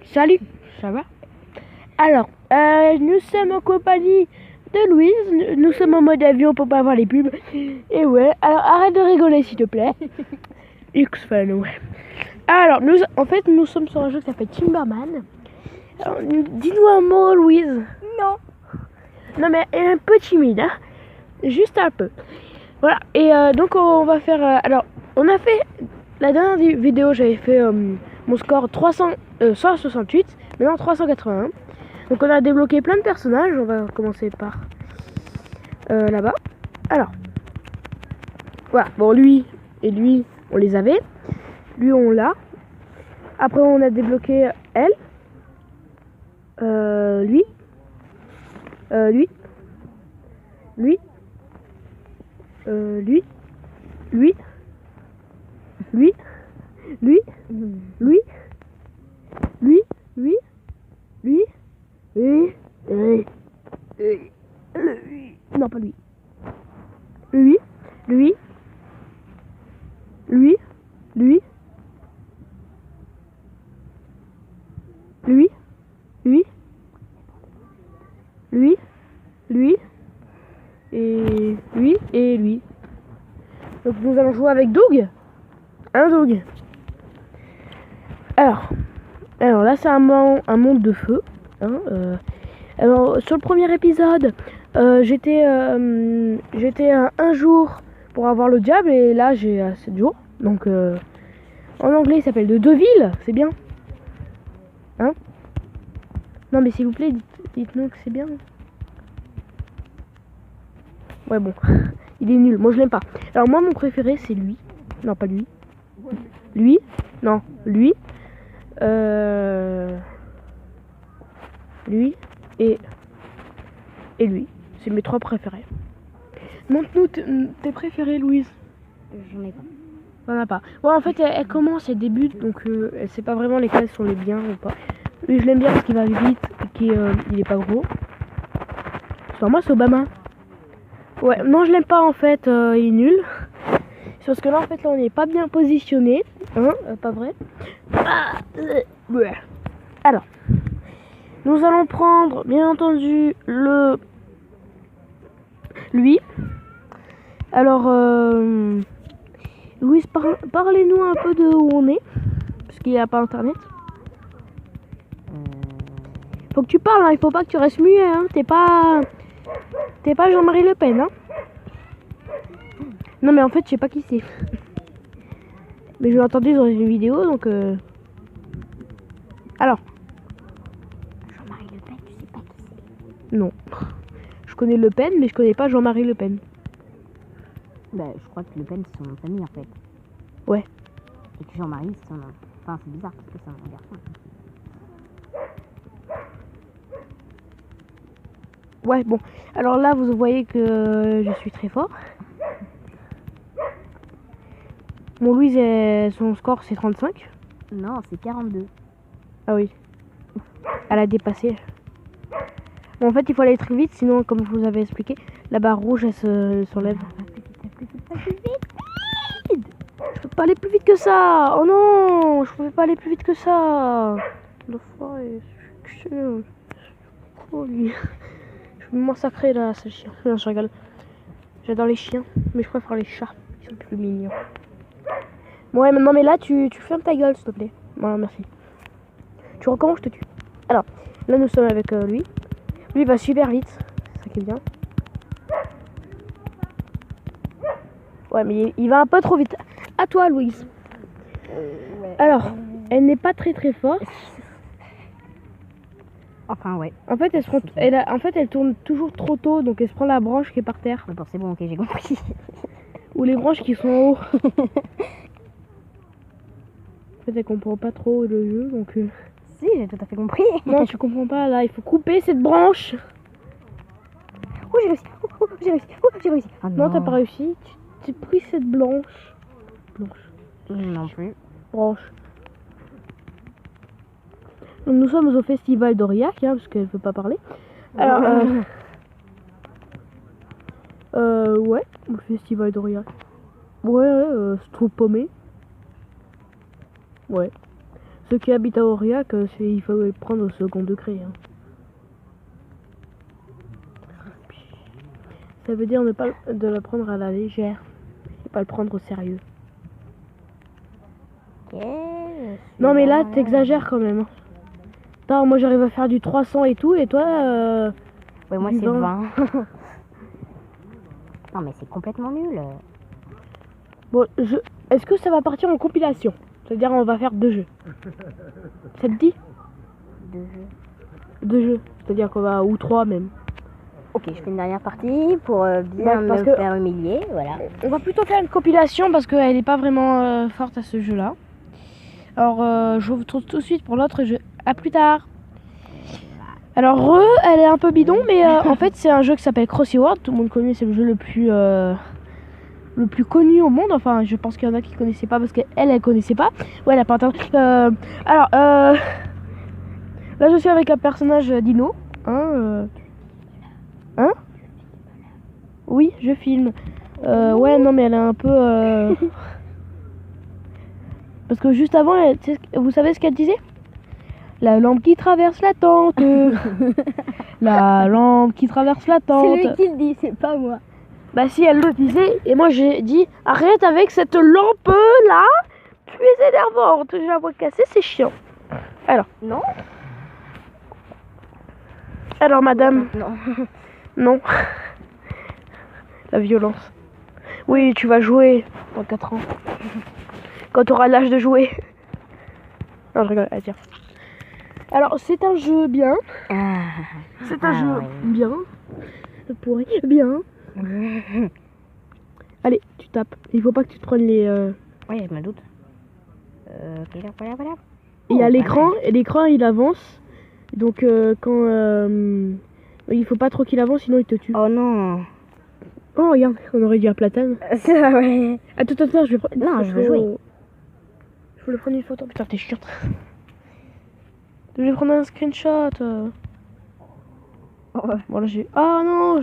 Salut, ça va? Alors, nous sommes en compagnie de Louise. Nous sommes en mode avion pour pas avoir les pubs. Et ouais, alors arrête de rigoler s'il te plaît. X-Fan, ouais. Alors, nous sommes sur un jeu qui s'appelle Timberman. Alors, dis-nous un mot, Louise. Non. Non, mais elle est un peu timide, hein. Juste un peu. Voilà, et donc on va faire... alors, on a fait... La dernière vidéo, j'avais fait mon score 168, maintenant 381. Donc on a débloqué plein de personnages. On va commencer par là-bas. Alors, voilà, bon, lui et lui, on les avait. Lui, on l'a. Après, on a débloqué elle. Lui. Lui. Lui. Lui. Lui. Lui. Lui. Lui. Lui. Lui. Lui. Lui. Non, pas lui. Lui. Lui. Lui. Lui. Lui. Lui. Lui. Lui. Et lui. Et lui. Donc nous allons jouer avec Doug. Un Doug. Alors là c'est un monde de feu. Hein, alors sur le premier épisode, j'étais à 1 jour pour avoir le diable et là j'ai à 7 jours. Donc en anglais il s'appelle de Deville, c'est bien. Hein? Non mais s'il vous plaît, dites-nous que c'est bien. Ouais bon, il est nul, moi je l'aime pas. Alors moi mon préféré c'est lui. Non pas lui. Lui. Non, lui. Lui et lui. C'est mes 3 préférés. Montre-nous tes préférés, Louise. J'en ai pas. T'en as pas. Ouais, en fait, elle commence, elle débute, donc elle sait pas vraiment lesquels sont les biens ou pas. Lui, je l'aime bien parce qu'il va vite et qu'il est pas gros. Sur moi, c'est Obama. Ouais, non, je l'aime pas en fait, il est nul. C'est parce que là, en fait, là, on n'est pas bien positionné. Hein, pas vrai? Ouais. Alors, nous allons prendre, bien entendu, lui. Alors, Louise, parlez-nous un peu de où on est. Parce qu'il n'y a pas internet. Faut que tu parles, hein, il faut pas que tu restes muet. Hein. T'es pas Jean-Marie Le Pen. Hein. Non, mais en fait, je sais pas qui c'est. Mais je l'ai entendu dans une vidéo, donc... Alors. Jean-Marie Le Pen, tu sais pas qui c'est? Non. Je connais Le Pen, mais je connais pas Jean-Marie Le Pen. Bah, je crois que Le Pen, c'est son nom de famille, en fait. Ouais. Et que Jean-Marie, c'est son nom. Enfin, c'est bizarre, parce que c'est un garçon. Ouais, bon. Alors là, vous voyez que je suis très fort. Mon Louise, son score, c'est 35. Non, c'est 42. Ah oui. Elle a dépassé. Bon, en fait, il faut aller très vite, sinon, comme je vous avais expliqué, la barre rouge, elle s'enlève. Je peux pas aller plus vite que ça. Oh non, je pouvais pas aller plus vite que ça. Le foie est... Oh, lui. Je vais me massacrer là, ce chien. Non, je rigole. J'adore les chiens, mais je préfère les chats. Ils sont plus mignons. Bon, ouais, non, mais là, tu fermes ta gueule, s'il te plaît. Voilà, merci. Tu recommences, je te tue. Alors, là, nous sommes avec lui. Lui, il va super vite. C'est ça qui est bien. Ouais, mais il va un peu trop vite. À toi, Louise. Ouais. Alors, elle n'est pas très très forte. Enfin, ouais. En fait, elle tourne toujours trop tôt, donc elle se prend la branche qui est par terre. Bon, c'est bon, ok, j'ai compris. Ou les branches qui sont en haut. En fait, elle comprend pas trop le jeu, donc... Si, j'ai tout à fait compris. Non, tu comprends pas, là, il faut couper cette branche. Oh, j'ai réussi. Oh, j'ai réussi. Oh, j'ai réussi. Oh, Non, t'as pas réussi. Tu as pris cette blanche. Non plus. Branche. Donc, nous sommes au festival d'Aurillac, hein, parce qu'elle veut pas parler. Alors, ouais, au festival d'Aurillac. Ouais, c'est trop paumé. Ouais. Ceux qui habitent à Aurillac, il faut le prendre au second degré. Hein. Ça veut dire ne pas de le prendre à la légère et pas le prendre au sérieux. Ok, Non mais là t'exagères quand même. Attends, moi j'arrive à faire du 300 et tout et toi ouais, moi du c'est 20. Non mais c'est complètement nul. Bon, est-ce que ça va partir en compilation? C'est-à-dire on va faire 2 jeux. Ça te dit? 2 jeux. 2 jeux. C'est-à-dire qu'on va ou 3 même. Ok, je fais une dernière partie pour bien me faire humilier, voilà. On va plutôt faire une compilation parce qu'elle n'est pas vraiment forte à ce jeu-là. Alors je vous retrouve tout de suite pour l'autre jeu. À plus tard. Alors elle est un peu bidon mais en fait c'est un jeu qui s'appelle Crossy World. Tout le monde connaît, c'est le jeu le plus connu au monde. Enfin je pense qu'il y en a qui connaissaient pas parce qu'elle connaissait pas. Ouais, elle a pas entendu. Alors là je suis avec un personnage dino. Hein oui, je filme. Ouais, non, mais elle est un peu... Parce que juste avant, vous savez ce qu'elle disait? La lampe qui traverse la tente. La lampe qui traverse la tente. C'est lui qui le dit, c'est pas moi. Bah si, elle le disait. Et moi, j'ai dit, arrête avec cette lampe-là. Tu es énervante. J'ai la voix cassée, c'est chiant. Alors. Non. Alors, madame. Non. Non. La violence. Oui, tu vas jouer dans 4 ans. Quand tu auras l'âge de jouer. Non, je rigole. Allez, tiens. Alors, c'est un jeu bien. C'est un jeu bien. Pourri. Bien. Allez, tu tapes. Il faut pas que tu te prennes les... Ouais, je me doute. Voilà. Il y a l'écran. Et l'écran, il avance. Donc, quand... il faut pas trop qu'il avance, sinon il te tue. Oh non. Oh, regarde, on aurait dû un platane. Ça, ouais. Attends, je vais prendre... Non, je veux jouer. Je voulais prendre une photo. Putain, t'es chiante. Je vais prendre un screenshot. Oh, ouais. Bon, là, j'ai... Ah non,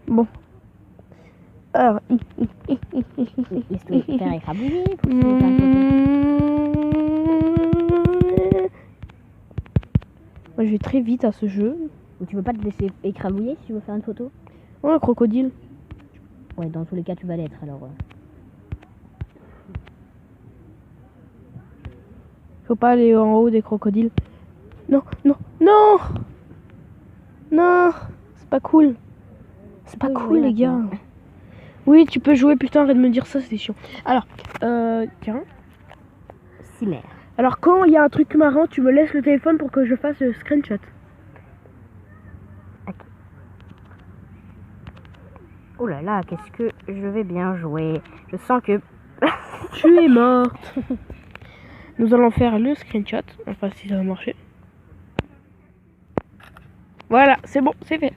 Bon. Alors... Laisse-toi faire écrabouiller. Moi, je vais très vite à ce jeu. Ou tu veux pas te laisser écrabouiller si tu veux faire une photo? Oh, un crocodile. Ouais, dans tous les cas, tu vas l'être alors. Faut pas aller en haut des crocodiles. Non, non, non! Non! C'est pas cool. C'est pas cool, les gars. Oui, tu peux jouer, putain, arrête de me dire ça, c'est chiant. Alors, tiens. Cimer. Alors, quand il y a un truc marrant, tu me laisses le téléphone pour que je fasse le screenshot. Okay. Oh là là, qu'est-ce que je vais bien jouer. Je sens que... Tu es morte. Nous allons faire le screenshot. Enfin, si ça va marcher. Voilà, c'est bon, c'est fait.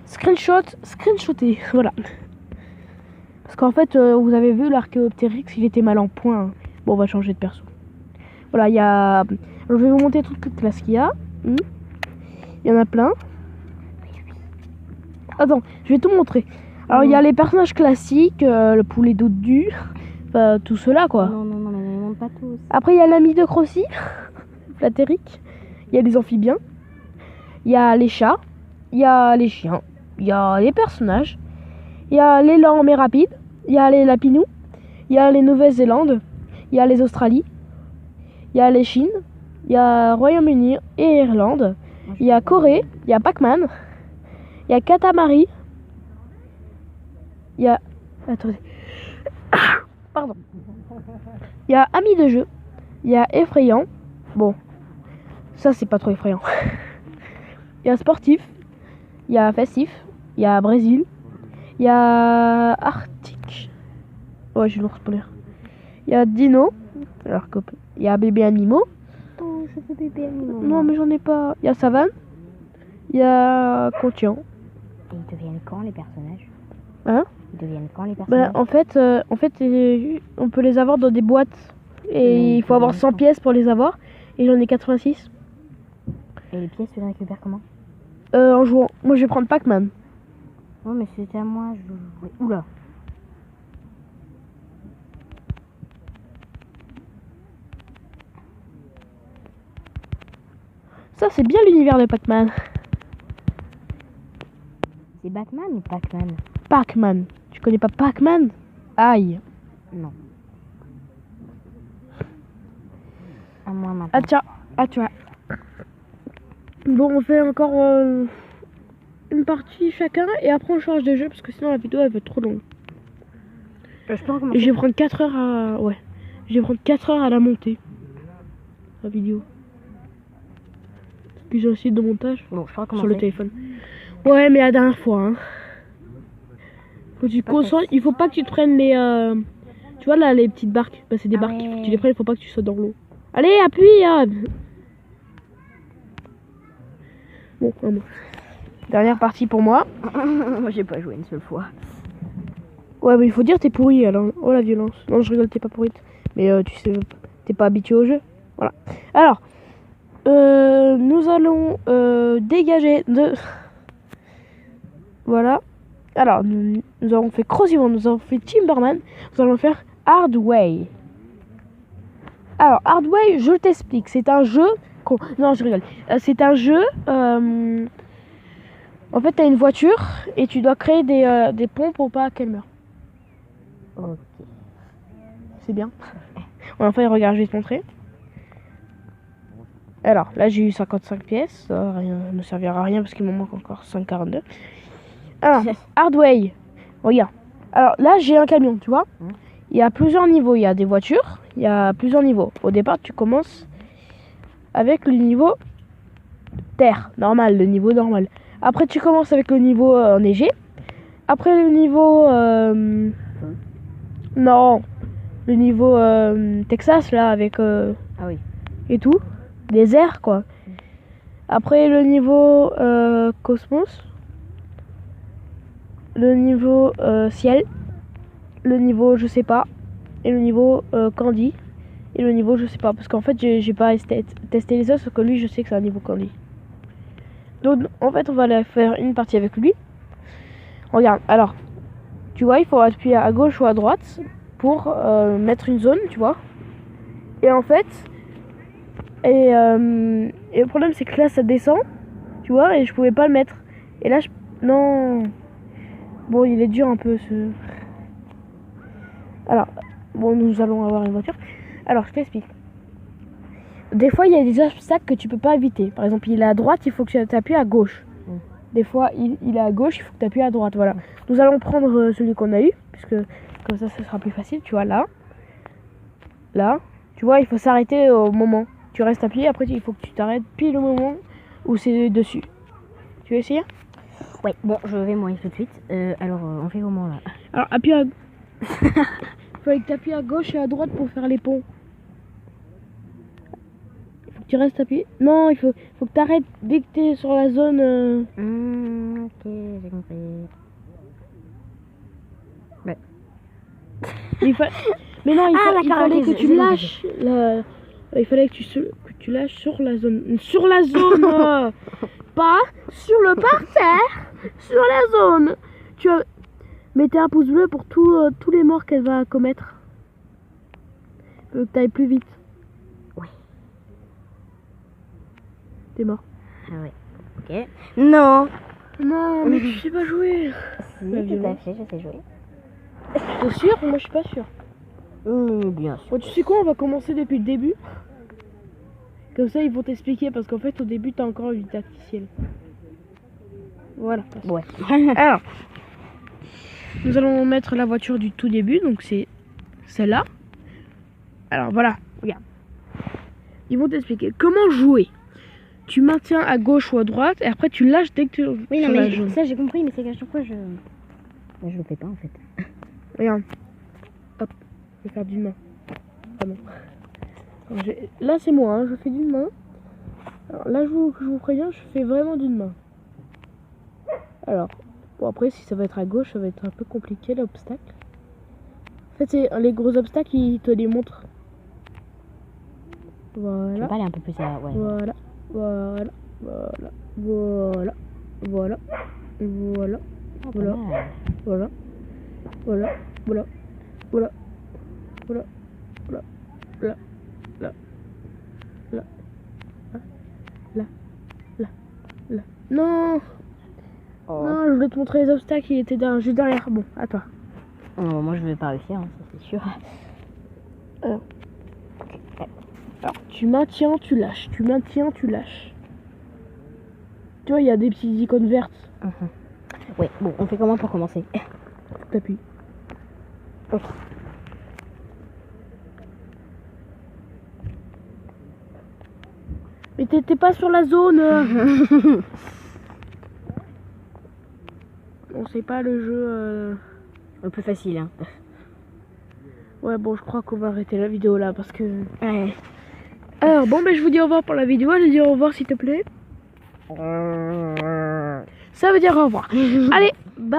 Screenshoté, voilà. Parce qu'en fait, vous avez vu l'Archéoptérix, il était mal en point. Bon, on va changer de perso. Voilà, il y a... Je vais vous montrer toutes les classes qu'il y a. Il y en a plein. Attends, je vais tout montrer. Alors, il y a les personnages classiques, le poulet dodu, enfin, tout cela, quoi. Non, mais ne les montre pas tous. Après, il y a l'ami de Crossy, Flatéric. Il y a les amphibiens. Il y a les chats. Il y a les chiens. Il y a les personnages. Il y a les lents mais rapides. Il y a les lapinous. Il y a les Nouvelle-Zélande. Il y a les Australies. Il y a les Chines. Il y a Royaume-Uni et Irlande. Il y a Corée. Il y a Pac-Man. Il y a Katamari. Il y a... Attendez. Pardon. Il y a Amis de jeu. Il y a Effrayant. Bon. Ça, c'est pas trop effrayant. Il y a Sportif. Il y a Festif. Il y a Brésil. Il y a Arctique. Ouais, j'ai l'ours polaire. Il y a Dino. Alors, il y a Bébé Animaux. Oh, je fais bébé animaux. Non, mais j'en ai pas. Il y a Savane. Il y a Continent. Et ils deviennent quand les personnages? Hein? Ils deviennent quand les personnages? En fait, on peut les avoir dans des boîtes. Et il faut avoir 100 pièces pour les avoir. Et j'en ai 86. Et les pièces, tu les récupères comment? En jouant. Moi, je vais prendre Pac-Man. Non, mais c'était à moi, je jouais. Oula! Ça, c'est bien l'univers de Pac-Man. C'est Batman ou Pac-Man? Pac-Man. Tu connais pas Pac-Man? Aïe. Non. À moi maintenant. Ah tiens, Bon, on fait encore une partie chacun et après on change de jeu parce que sinon la vidéo elle va être trop longue. Je peux recommencer. Et je vais prendre 4 heures à... Ouais. Je vais prendre 4 heures à la monter. La vidéo. Puis j'ai aussi de montage Bon, je peux recommencer. sur le téléphone. Ouais, mais la dernière fois, hein. Faut que tu te concentres. Il faut pas que tu te prennes les... Tu vois là, les petites barques. Bah, c'est des barques. Il faut que tu les prennes. Il faut pas que tu sautes dans l'eau. Allez, appuie. Bon, bon. Dernière partie pour moi. Moi, j'ai pas joué une seule fois. Ouais, mais il faut dire t'es pourri alors. Oh la violence. Non, je rigole, t'es pas pourri. Mais tu sais, t'es pas habitué au jeu. Voilà. Alors, nous allons dégager de... Voilà. Alors, nous avons fait Crossy Road, nous avons fait Timberman. Nous allons faire Hard Way. Alors, Hard Way, je t'explique. C'est un jeu... Non, je rigole. C'est un jeu... En fait, t'as une voiture et tu dois créer des ponts pour pas qu'elle meure. Ok. C'est bien. Ouais, enfin, regarde, je vais te montrer. Alors, là, j'ai eu 55 pièces. Ça ne servira à rien parce qu'il me manque encore 5,42. Alors, Hardway. Regarde. Alors, là, j'ai un camion, tu vois. Il y a plusieurs niveaux. Il y a des voitures. Il y a plusieurs niveaux. Au départ, tu commences avec le niveau terre, normal, le niveau normal. Après, tu commences avec le niveau enneigé. Après, le niveau... Non. Le niveau Texas, là, avec... Ah oui. Et tout. Désert, quoi. Après, le niveau Cosmos. Le niveau ciel. Le niveau je sais pas. Et le niveau Candy. Et le niveau je sais pas. Parce qu'en fait, j'ai pas testé les autres. Sauf que lui, je sais que c'est un niveau Candy. Donc, en fait, on va aller faire une partie avec lui. Regarde, alors. Tu vois, il faut appuyer à gauche ou à droite pour mettre une zone, tu vois. Et en fait... Et le problème, c'est que là, ça descend. Tu vois, et je pouvais pas le mettre. Et là, non. Bon, il est dur un peu, ce... Alors, bon, nous allons avoir une voiture. Alors, je t'explique. Des fois, il y a des obstacles que tu peux pas éviter. Par exemple, il est à droite, il faut que tu appuies à gauche. Des fois, il est à gauche, il faut que tu appuies à droite. Voilà. Nous allons prendre celui qu'on a eu, puisque comme ça, ce sera plus facile. Tu vois, là. Là. Tu vois, il faut s'arrêter au moment. Tu restes appuyé, après, il faut que tu t'arrêtes pile au moment où c'est dessus. Tu veux essayer? Ouais, bon, je vais mourir tout de suite. Alors, on fait comment, là? Alors, appuie à... Il faut que tu appuies à gauche et à droite pour faire les ponts. Il faut que tu restes appuyé. Non, il faut que tu arrêtes dès que tu es sur la zone... Ok, j'ai compris. Ouais. Mais non, il fallait que tu lâches. Il fallait que tu lâches sur la zone. Sur la zone pas sur le parterre. Sur la zone. Tu as... Mettez un pouce bleu pour tous les morts qu'elle va commettre. Que t'ailles plus vite. Ouais. T'es mort. Ah ouais. Ok. Non. Non, mais tu sais pas jouer. Si, tout à fait, je sais jouer. T'es sûr? Moi, je suis pas sûr. Bien sûr. Bon, tu sais quoi? On va commencer depuis le début. Comme ça, ils vont t'expliquer. Parce qu'en fait, au début, t'as encore une tacticienne. Voilà. Ouais. Alors, nous allons mettre la voiture du tout début. Donc, c'est celle-là. Alors, voilà. Regarde. Ils vont t'expliquer comment jouer. Tu maintiens à gauche ou à droite. Et après, tu lâches dès que tu... Oui, non, mais ça, j'ai compris. Mais c'est qu'à chaque fois, je le fais pas, en fait. Regarde. Hop. Je vais faire d'une main. Ah non. Alors, là, c'est moi. Hein. Je fais d'une main. Alors, là, je vous préviens, je fais vraiment d'une main. Alors, bon, après, si ça va être à gauche, ça va être un peu compliqué, l'obstacle. En fait, c'est les gros obstacles, ils te les montrent. Voilà. Tu peux pas aller un peu plus à... Ouais. Voilà. Voilà. Voilà. Voilà. Voilà. Voilà. Oh, Voilà. Voilà. Voilà. Voilà. Voilà. Voilà. Voilà. Là. Là. Là. Là. Non. Oh. Non, je voulais te montrer les obstacles, il était juste derrière. Bon, à toi. Non, moi je vais pas réussir, hein, ça c'est sûr. Alors, tu maintiens, tu lâches. Tu maintiens, tu lâches. Tu vois, il y a des petites icônes vertes. Ouais, bon, on fait comment pour commencer? T'appuies. Ok. Mais t'étais pas sur la zone. Bon, c'est pas le jeu. Un peu facile, hein. Ouais, bon, je crois qu'on va arrêter la vidéo là parce que. Ouais. Alors, bon, ben je vous dis au revoir pour la vidéo. Allez, dis au revoir s'il te plaît. Ça veut dire au revoir. Allez, bye.